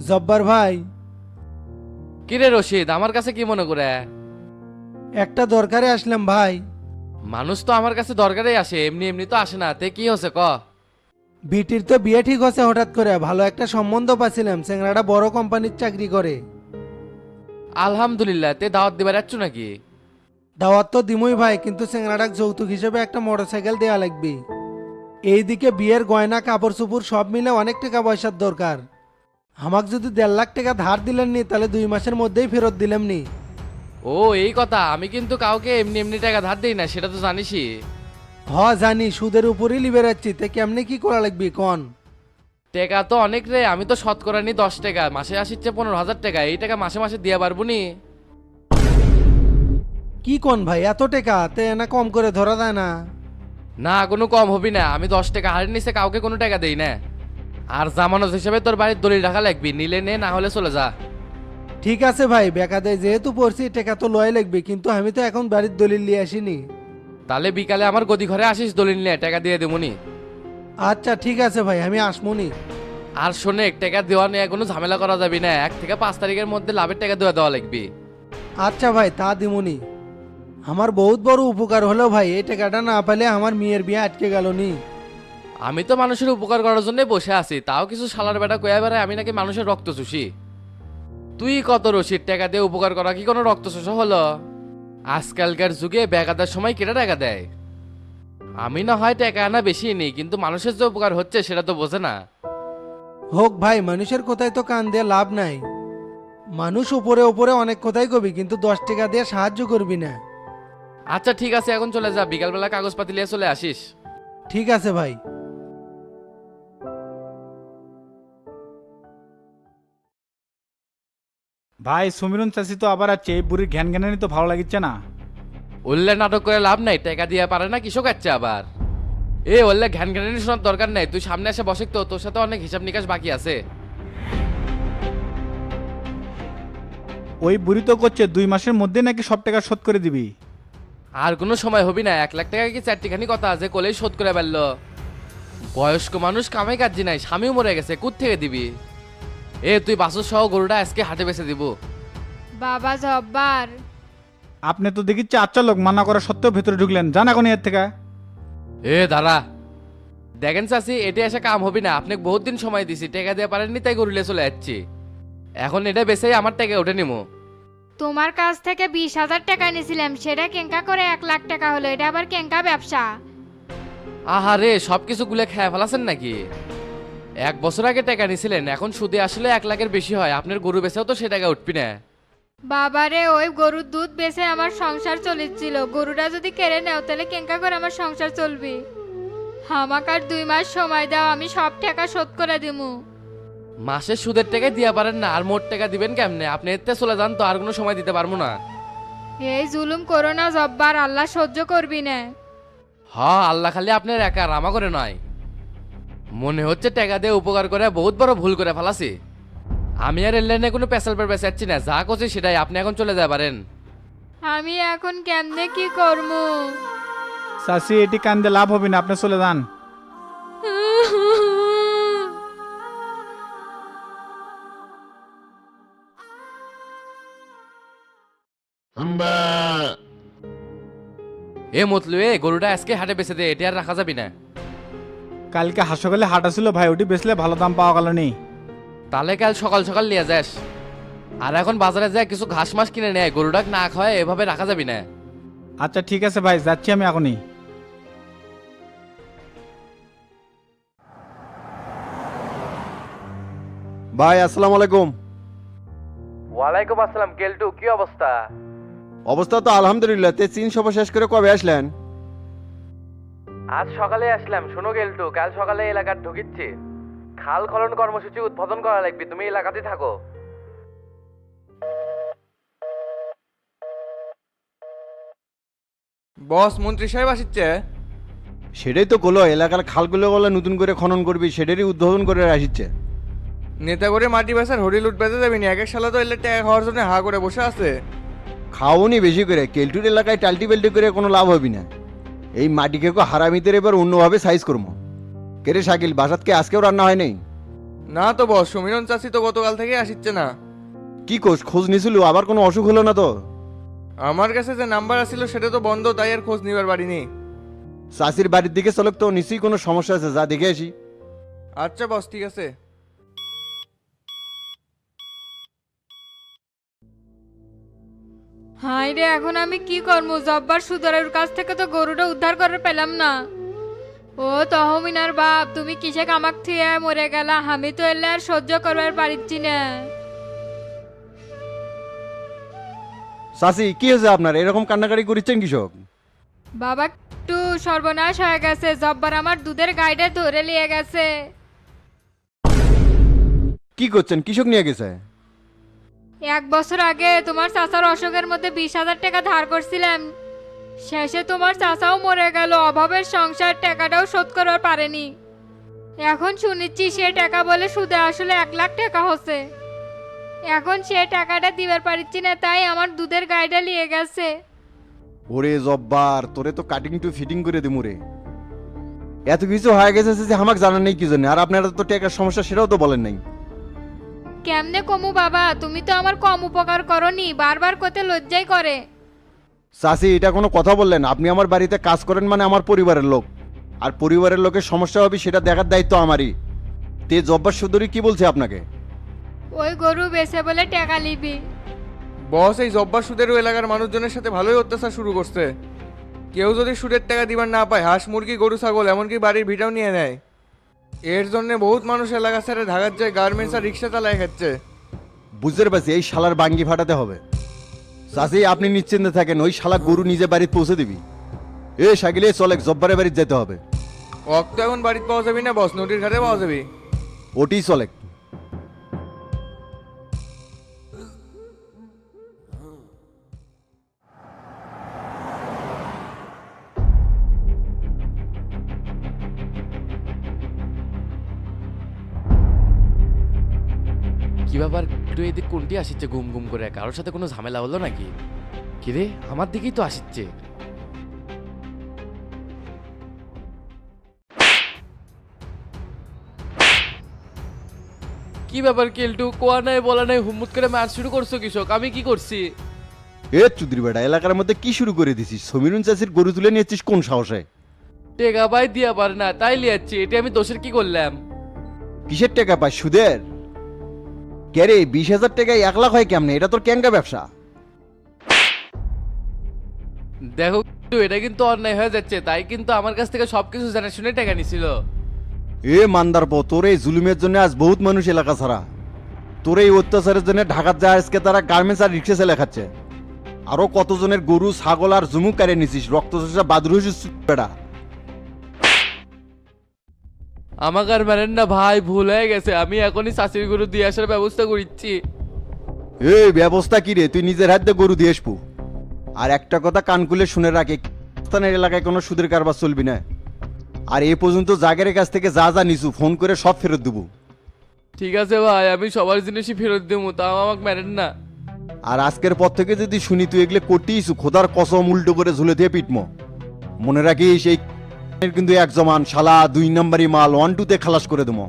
জব্বার ভাই, কিরে রশিদ, আমার কাছে কি মনে করে? একটা দরকারে আসলাম ভাই। মানুষ তো আমার কাছে দরকারেই আসে, এমনি এমনি তো আসে না। তে কি হচ্ছে ক? বিটির তো বিয়ে ঠিক হচ্ছে হঠাৎ করে, ভালো একটা সম্বন্ধ পাচ্ছিলাম, চেংড়াটা বড় কোম্পানির চাকরি করে। আলহামদুলিল্লাহ। তে দাওয়াত দিবার যাচ্ছ নাকি? দাওয়াত তো দিমই ভাই, কিন্তু চেংড়াটাক যৌতুক হিসেবে একটা মোটরসাইকেল দেয়া লাগবে। এইদিকে বিয়ের গয়না কাপড় চোপড় সব মিলে অনেক টাকা পয়সার দরকার। আমাকে যদি 1.5 লাখ টাকা ধার দিলেন নি, তাহলে 2 মাসের মধ্যেই ফেরত দিলাম নি। ও এই কথা। আমি কিন্তু কাউকে এমনি এমনি টাকা ধার দেই না, সেটা তো জানিসই। জানি, সুদের উপরই লিবে রাখছি, তে কেমনে কি করা লাগবে কন। টাকা তো অনেক রে, আমি তো শতকরা নি 10 টাকা, মাসে আসিচ্ছে 15,000 টাকা। এই টাকা মাসে মাসে দিয়ে পারবো নি? কি কন ভাই, এত টাকা তে না কম করে ধরা যায় না? না, কোনো কম হবি না। আমি 10 টাকা হারের নিচে কাউকে কোনো টাকা দেই না। আর জামানত হিসেবে তোর বাড়ির দলিল রাখা লাগবি, নিলে নে, না হলে চলে যা। ঠিক আছে ভাই, বেকাদে যেহেতু পড়ছি টাকা তো লয় লাগবে, কিন্তু আমি তো এখন বাড়ির দলিল নিয়ে আসিনি। তাহলে বিকালে আমার গদি ঘরে আসিস, দলিল নিয়ে টাকা দিয়ে দেবনি। আচ্ছা ঠিক আছে ভাই, আমি আসমনি। আর শোনে, টাকা দেওয়া নিয়ে কোনো ঝামেলা করা যাবে না। 1 থেকে 5 তারিখের মধ্যে লাভের টাকা দেওয়া লাগবে। আচ্ছা ভাই, তা দিমুনি। আমার বহুত বড় উপকার হলো ভাই, এই টাকাটা না পেলে আমার মেয়ের বিয়ে আটকে গেল নি। আমি তো মানুষের উপকার করার জন্য বসে আছি, তাও কিছু শালার বেটা কয়া বেড়ায় আমি নাকি মানুষের রক্ত চুষি। তুই কত রশিদ, টাকা দিয়ে উপকার করা কি কোনো রক্ত চুষা হলো? আজকালকার যুগে বেকাদার সময় কেটে টাকা দেয়। আমি না হয় টাকা আনা বেশি নেই, কিন্তু মানুষের যে উপকার হচ্ছে সেটা তো বোঝে না। হোক ভাই, মানুষের কোথায় তো কান দিয়ে লাভ নাই। মানুষ উপরে উপরে অনেক কথাই কবি, কিন্তু 10 টাকা দিয়ে সাহায্য করবি না। আচ্ছা ঠিক আছে, এখন চলে যা, বিকালবেলা কাগজপাতি নিয়ে চলে আসিস। ঠিক আছে ভাই। ভাই সমীরন চাষি তো আবার আছে, এই বুড়ির ঘ্যান ঘ্যানানি তো ভালো লাগিচ্ছে না। উল্লে নাটক করে লাভ নাই, টাকা দিয়ে পারে না কৃষক আছে আবার। এ উল্লে ঘ্যান ঘ্যানানি শোনার দরকার নাই, তুই সামনে এসে বসে, তো তোর সাথে অনেক হিসাব নিকাশ বাকি আছে। ওই বুড়ি তো করছে 2 মাসের মধ্যে নাকি সব টাকা শোধ করে দিবি। আর কোনো সময় হবি না, 1 লাখ টাকা কি চারটিখানি কথা আছে, কোলেই শোধ করে ফেললো। বয়স্ক মানুষ, কামাই কাজি নাই, স্বামীও মরে গেছে, কুত থেকে দিবি? এ তুই বাসুর সহ গরুটা আজকে হাটে বেচে দিব। বাবা জব্বার, আপনি তো দেখিচ্ছে আচ্ছা লোক, মানা করা সত্ত্বেও ভেতরে ঢুকলেন, জান এখন এর থেকে। এ দাঁড়া, দেখেন চাচি, এটা এসে কাম হবি না। আপনাকে বহুত দিন সময় দিছি, টাকা দিয়ে পারেননি তাই গরুলে চলে যাচ্ছি। এখন এটা বেচেই আমার টাকা উঠে নিমো। তোমার কাছ থেকে 20,000 টাকা নিয়েছিলাম, সেটা কেঙ্কা করে 1 লাখ টাকা হলো। এটা আবার কেঙ্কা ব্যবসা? আহারে, সব কিছু গুলে খেয়ে ফেলাছেন নাকি? 1 বছর আগে টাকা নিছিলেন, এখন সুদে আসলে 1 লাখের বেশি হয়। আপনার গরু বেচেও তো সে টাকা উঠবি না। বাবারে, ওই গরুর দুধ বেচে আমার সংসার চলেছিল। গরুটা যদি কেড়ে নাও, তাহলে কেঙ্কা করে আমার সংসার চলবে? আমাকে আর 2 মাস সময় দাও, আমি সব টাকা শোধ করে দিমু। মাসের সুদের টাকা দিয়া পারেন না, আর মোট টাকা দিবেন কেমনে? আপনি এতে চলে যান তো, আর কোনো সময় দিতে পারবো না। এই জুলুম করো না জব্বার, আল্লাহ সহ্য করবি না। হ, আল্লাহ খালি আপনার একা, রামা করে নয়। মনে হচ্ছে টাকা দিয়ে উপকার করে বহুত বড় ভুল করে ফেলাছি। আমি আর এর লাইনে কোনো পেশাল পের পেঁচাচ্ছি না, যা করছি সেটাই। আপনি এখন চলে যেতে পারেন। আমি এখন কেমনে কি করবো? চাষি এটি কান্দে লাভ হবে না, আপনি চলে যান। এ মতলু, এ গরুটা আজকে হাটে বেচে দে, এটা আর রাখা যাবি না। কালকে হাসপাতালে হাট ছিল ভাই, ওটি বেচলে ভালো দাম পাওয়া গেল নি। তাহলে কাল সকাল সকাল নিয়ে যাস। আর এখন বাজারে যায় কিছু ঘাস মাস কিনে নেয়, গরুটাকে না খাওয়ায় এভাবে রাখা যাবি না। আচ্ছা ঠিক আছে ভাই, যাচ্ছি আমি এখনই। ভাই আসসালামু আলাইকুম। ওয়ালাইকুম আসসালাম। কেলটু, কি অবস্থা? অবস্থা তো আলহামদুলিল্লাহ। তে চীন সফর শেষ করে কবে আসলেন? আজ সকালে আসলাম। শোনো কেলটু, কাল সকালে এলাকার ঢুকিচ্ছি। খাল খনন কর্মসূচি উদ্বোধন করা লাগবে, তুমি এলাকাতে থাকো। বস, মন্ত্রী সাহেব আসছে। সেটাই তো কলো, এলাকার খালগুলো বলে নতুন করে খনন করবি, সেটারই উদ্বোধন করে আসছে। নেতা করে মাটি বেচার হরি লুট বেঁধে যাবি না? এক সালে তো এলে টাকা খাওয়ার জন্য হা করে বসে আছে। খাওনি বেশি করে, কেলটুর এলাকায় টাল্টি বেল্টি করে কোনো লাভ হবি না। এই মাটি খেকো হারামিদের এবার অন্যভাবে সাইজ করবো। কেরে শাকিল, বাসাতকে আজকেও রান্না হয় নাই? না তো বস, সমীরন চাষি তো গতকাল থেকে আসিচ্ছে না। কি কোষ খোঁজ নিছিল আবার কোনো অসুখ হলো না তো? আমার কাছে যে নাম্বার আসছিল সেটা তো বন্ধ, তাই আর খোঁজ নিবার পারিনি। চাষির বাড়ির দিকে চলক তো নিশ্চয়ই কোনো সমস্যা আছে, যা দেখে আসি। আচ্ছা বস, ঠিক আছে। হাই রে, এখন আমি কি করবো? জব্বার সুদরের কাছ থেকে তো গরুটা উদ্ধার করে পেলাম না। ও তহমিনার বাপ, তুমি কিসে কামাক থুয়ে মরে গেলা? আমি তো এলে আর সহ্য করবার পারিচ্ছি না। চাষি কি হয়েছে আপনার, এরকম কান্নাকাটি করছেন কৃষক? বাবা একটু সর্বনাশ হয়ে গেছে, জব্বার আমার দুধের গাইডে ধরে নিয়ে গেছে। কি করছেন, কৃষক নিয়ে গেছে? 1 বছর আগে তোমার চাচার অসুখের মধ্যে 20,000 টাকা ধার করছিলাম। শেষে তোমার চাচাও মরে গেল, অভাবের সংসার, টাকাটাও শোধ করতে পারেনি। এখন শুনেছি সে টাকা বলে সুদে আসলে 1 লাখ টাকা হচ্ছে। এখন সে টাকাটা দিবার পারছি না, তাই আমার দুধের গাইডা নিয়ে গেছে। ওরে জব্বার, তোরে তো কাটিং টু ফিটিং করে দিমু রে। এত কিছু হয়ে গেছে যে আমাকে জানার নেই কি জন্য, আর আপনারা তো টাকার সমস্যা সেটাও তো বলেন নাই। কেমনে কমু বাবা, তুমি তো আমার কম উপকার করনি, বারবার করতে লজ্জাই করে। চাষি এটা কোনো কথা বললেন? আপনি আমার বাড়িতে কাজ করেন মানে আমার পরিবারের লোক, আর পরিবারের লোকের সমস্যা হবে সেটা দেখার দায়িত্ব আমারই। তে জব্বার সুদরি কি বলছে আপনাকে? ওই গরু বেচে বলে টাকা নিবি। বস, এই জব্বার সুদেরও এলাকার মানুষজনের সাথে ভালোই অত্যাচার শুরু করছে। কেউ যদি সুদের টাকা দিবার না পায়, হাঁস মুরগি গরু ছাগল এমনকি বাড়ির ভিটাও নিয়ে নেয়। এর জন্য বহুত মানুষ এলাকা ছেড়ে ঢাকার যায়, গার্মেন্টস আর রিক্সা চালায় খাচ্ছে। বুঝতে পারছি, এই শালার বাঙ্গি ফাটাতে হবে। চাষি আপনি নিশ্চিন্তে থাকেন, ওই শালা গরু নিজে বাড়িতে পৌঁছে দিবি। এ সাইকেলে চলে জব্বারের বাড়িতে যেতে হবে। অক্ত এখন বাড়িতে পাওয়া যাবি না বস, নদীর ঘাটে পাওয়া যাবি। ওটি চলে। কি ব্যাপার, একটু এদিক কোনটি আসিচ্ছে ঘুম ঘুম করে? কারোর সাথে কোনো ঝামেলা হলো নাকি? কিরে, আমার দিকেই তো আসিচ্ছে। কি ব্যাপার কেলটু, কোয়া নাই বলা নাই হুম্মুত করে মার শুরু করছো কৃষক? আমি কি করছি? এ চুদির বেটা, এলাকার মধ্যে কি শুরু করে দিছিস? সমীরুন চাষির গরু তুলে নিয়েছিস কোন সাহসে? টেকা পাই দিয়া পারে না তাই লিয়াচ্ছি, এটা আমি দোষের কি করলাম? কিসের টাকা পায়? সুদের? কে রে, 20,000 টাকায় 1 লাখ হয় কেমনে? এটা তোর ক্যাঙ্গা ব্যবসা। দেখো একটু, এটা কিন্তু অন্যায় হয়ে যাচ্ছে, তাই কিন্তু আমার কাছ থেকে সবকিছু জানা শুনে টাকা নিছিল। এ মান্দার পো, তোর এই জুলুমের জন্য আজ বহুত মানুষ এলাকা ছাড়া। তোর এই অত্যাচারের জন্য ঢাকার যায় আজকে তারা গার্মেন্টস আর রিক্সা চালে খাচ্ছে। আরো কতজনের গরু ছাগল আর জুমুক কারে নিছিস, রক্ত চোষা বাদুর হয়েছিস বেটা। আমাকে আর মানেন না ভাই, ভুল হয়ে গেছে, আমি এখনই শাশুড়ি গরু দিয়ে আসার ব্যবস্থা করছি। এই ব্যবস্থা কি রে, তুই নিজের হাতে গরু দিয়ে আসবো। আর একটা কথা কান খুলে শুনে রাখে, স্থানের এলাকায় কোনো সুদের কারবার চলবি না। আর এ পর্যন্ত জাগের কাছ থেকে যা যা নিছু ফোন করে সব ফেরত দেবো। ঠিক আছে ভাই, আমি সবার জিনিসই ফেরত দেবো, তাও আমাকে মানেন না। আর আজকের পর থেকে যদি শুনি তুই এগুলো করতেইছু, খোদার কসম উল্টো করে ঝুলে দিয়ে পিটমো। মনে রাখিস, এই কিন্তু এক জমান শালা 2 নম্বরই মাল, 1-2 তে খালাস করে দেবো।